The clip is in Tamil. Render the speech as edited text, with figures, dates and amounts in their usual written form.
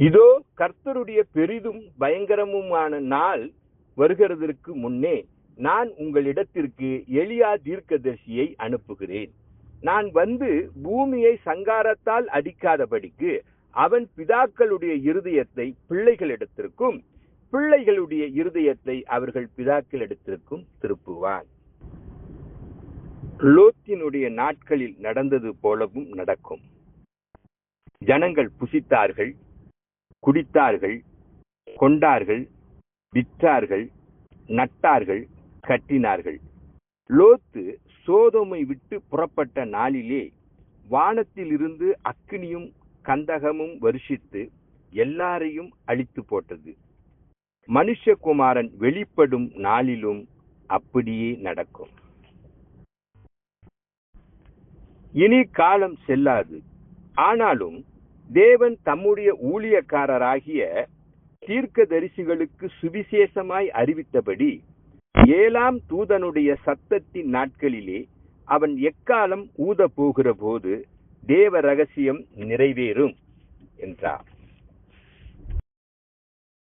இதோ கர்த்தருடைய பெரிதும் பயங்கரமுமான நாள் வருகிறதற்கு முன்னே நான் உங்களிடத்திற்கு எலியா தீர்க்கதரிசியை அனுப்புகிறேன். நான் வந்து பூமியை சங்காரத்தால் அடிக்காதபடிக்கு அவன் பிதாக்களுடைய இருதயத்தை பிள்ளைகளிடத்திற்கும் பிள்ளைகளுடைய இருதயத்தை அவர்கள் பிதாக்களிடத்திற்கும் திருப்புவான். லோத்தினுடைய நாட்களில் நடந்தது போலவும் நடக்கும். ஜனங்கள் புசித்தார்கள், குடித்தார்கள், கொண்டார்கள், விற்றார்கள், நட்டார்கள், கட்டினார்கள். லோத்து சோதோமை விட்டு புறப்பட்ட நாளிலே வானத்தில் இருந்து அக்கினியும் கந்தகமும் வருஷித்து எல்லாரையும் அழித்து போட்டது. மனுஷகுமாரன் வெளிப்படும் நாளிலும் அப்படியே நடக்கும். இனி காலம் செல்லாது. ஆனாலும் தேவன் தம்முடைய ஊழியக்காரராகிய தீர்க்கதரிசிகளுக்கு சுவிசேஷமாய் அறிவித்தபடி 7ஆம் தூதனுடைய சத்தத்தின் நாட்களிலே அவன் எக்காலம் ஊத போகிற போது தேவ ரகசியம் நிறைவேறும் என்றார்.